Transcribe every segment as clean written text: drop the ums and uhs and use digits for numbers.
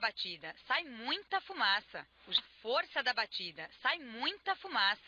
batida, sai muita fumaça. Força da batida, sai muita fumaça.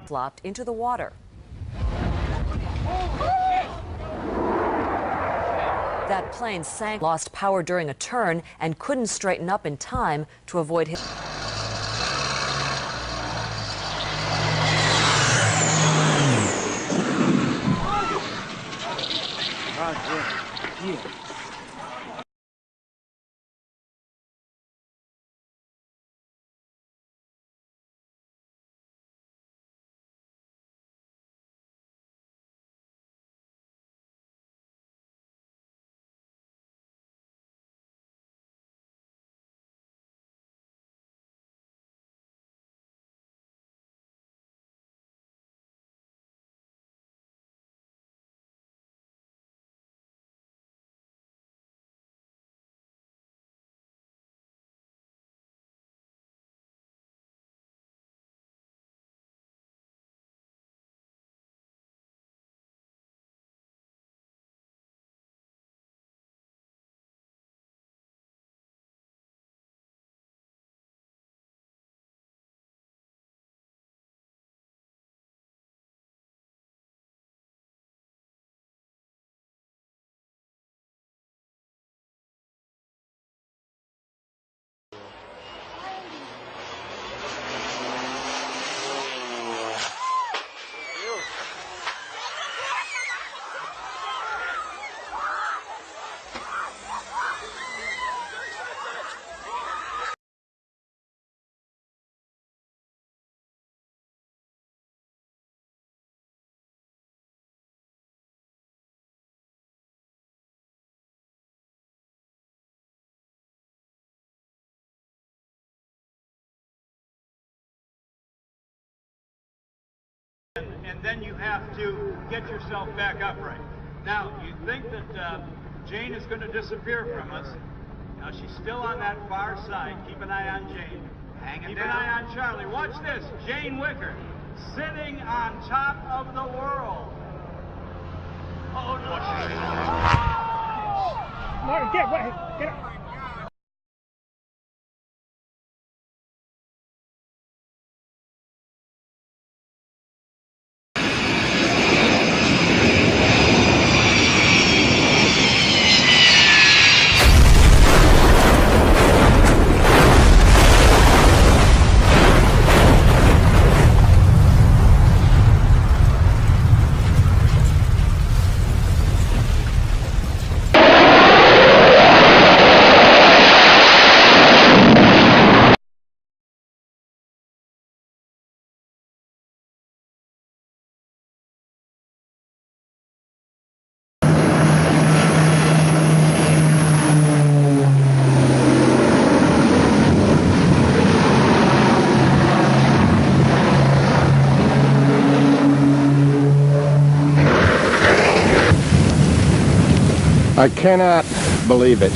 Flopped into the water. That plane sank, lost power during a turn, and couldn't straighten up in time to avoid his... And then you have to get yourself back upright. Now, you think that Jane is going to disappear from us. Now, she's still on that far side. Keep an eye on Jane. Keep an eye on Charlie. Watch this. Jane Wicker sitting on top of the world. Oh, no. Martin, get up. I cannot believe it.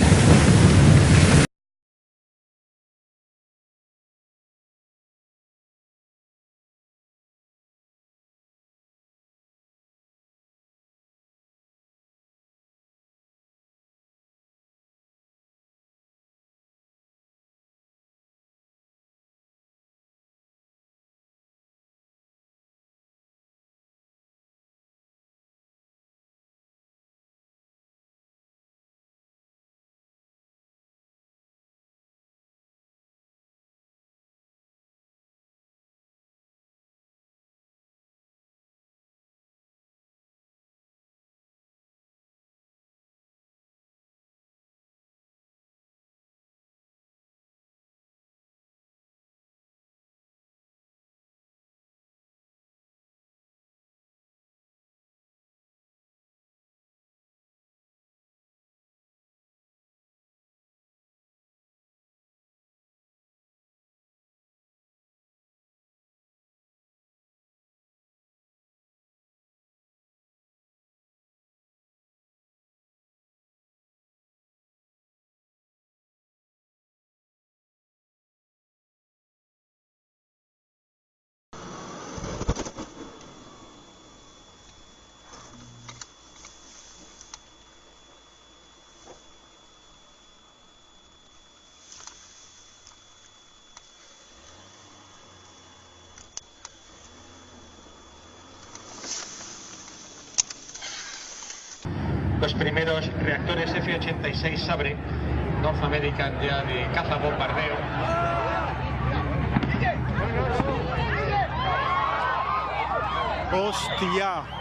los primeros reactores F-86 Sabre, North American ya de caza bombardeo. ¡Hostia!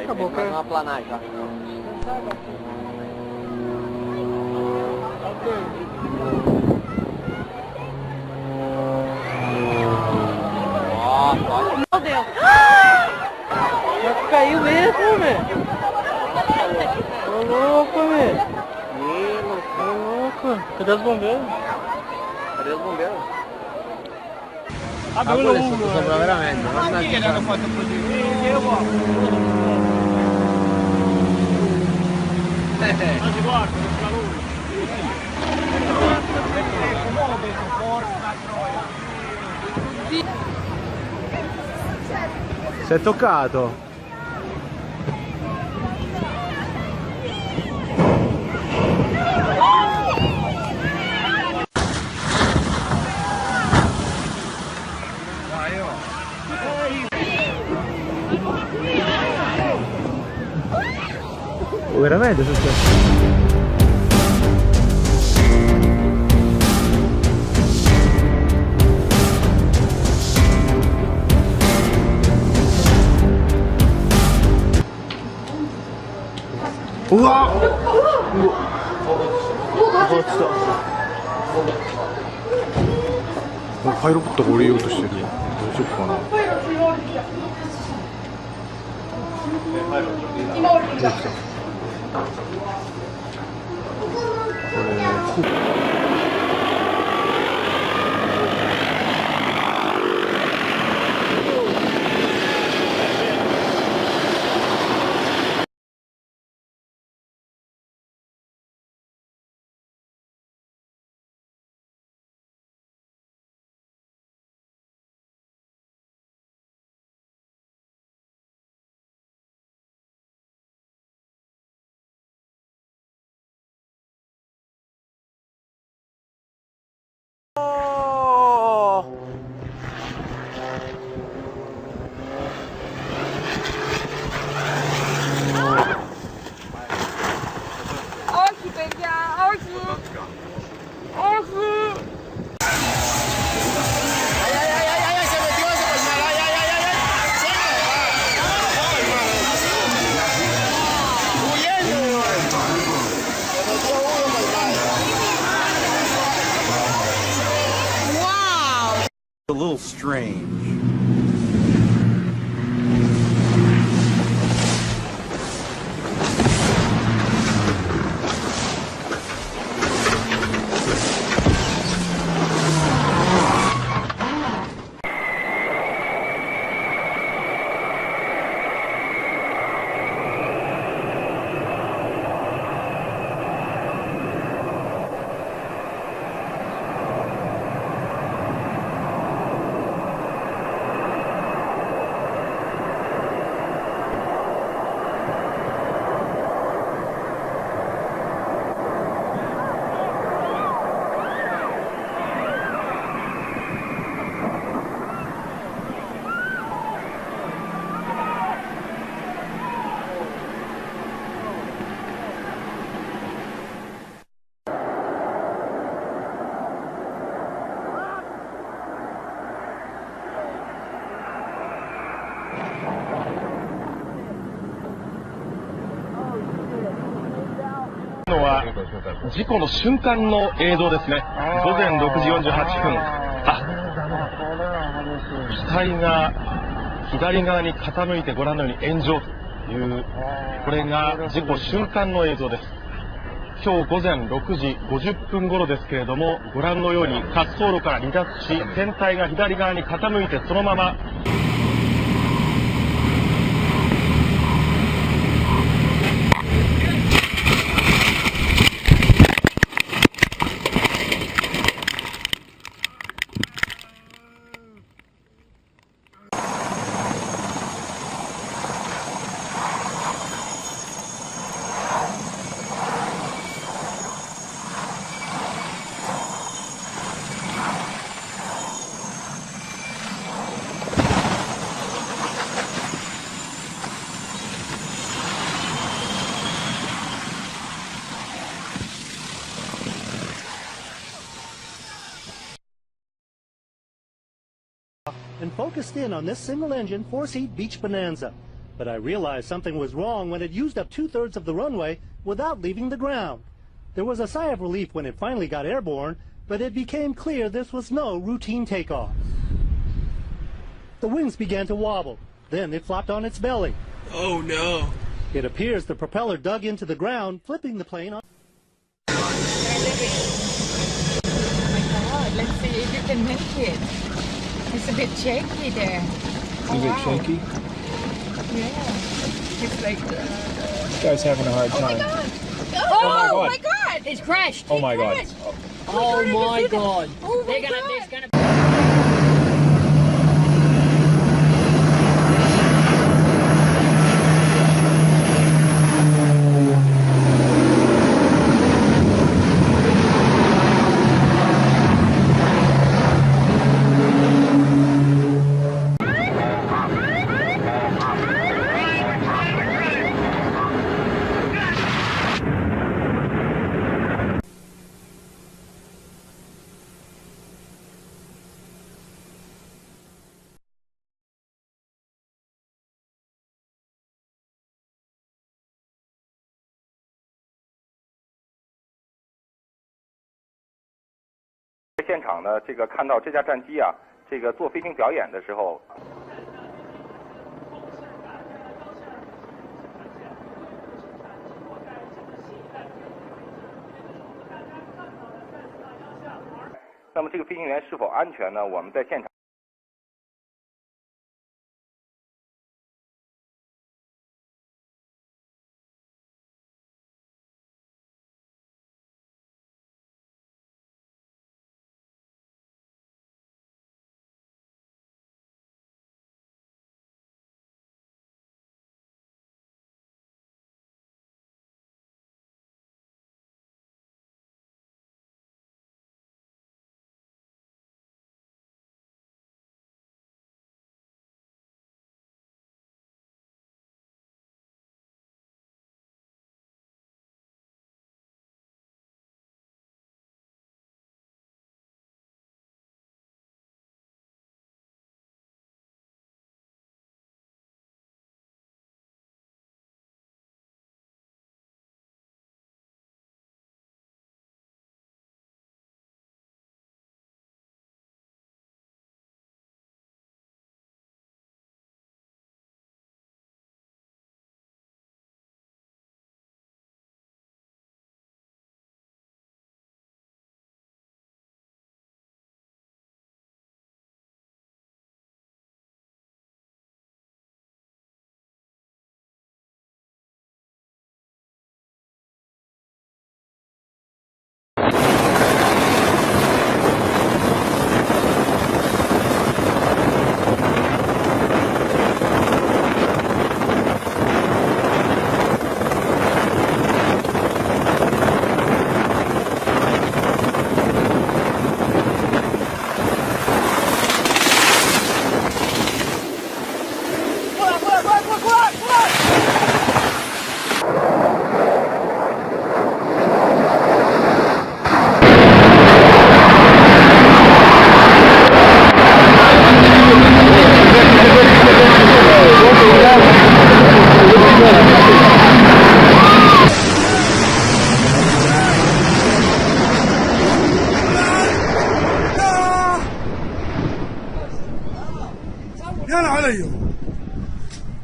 Acabou, mais uma planagem, tá? Nossa, meu Deus! Caiu mesmo, velho! Tô louco, velho! Tô louco! Cadê os bombeiros? Cadê os bombeiros? Ah, quello è stato sopra veramente, Ma chi l'hanno fatto così? Ma si guarda, lo scalone. Si è toccato. Veramente è successo? 우와! 진짜.パイロットが降りようとしてる。どうしようかな。今降りてきた。A little strange.事故の瞬間の映像ですね。午前6時48分。機体が左側に傾いてご覧のように炎上という、これが事故瞬間の映像です。今日午前6時50分頃ですけれども、ご覧のように滑走路から離脱し、船体が左側に傾いてそのままand focused in on this single-engine, four-seat Beach Bonanza. But I realized something was wrong when it used up 2/3 of the runway without leaving the ground. There was a sigh of relief when it finally got airborne, but it became clear this was no routine takeoff. The wings began to wobble. Then it flopped on its belly. Oh no! It appears the propeller dug into the ground, flipping the plane on. Oh my God, let's see if you can make it. It's a bit shaky there. It's a bit shaky? Yeah. It's like... This guy's having a hard time. Oh my God! It's crashed! Oh my God. Oh my God! Oh my God! There's gonna...在现场呢，看到这架战机啊，做飞行表演的时候。那么这个飞行员是否安全呢？我们在现场。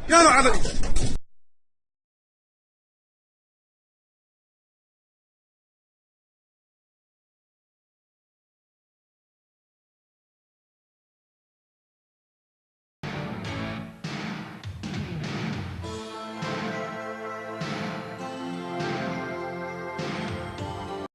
يلا علي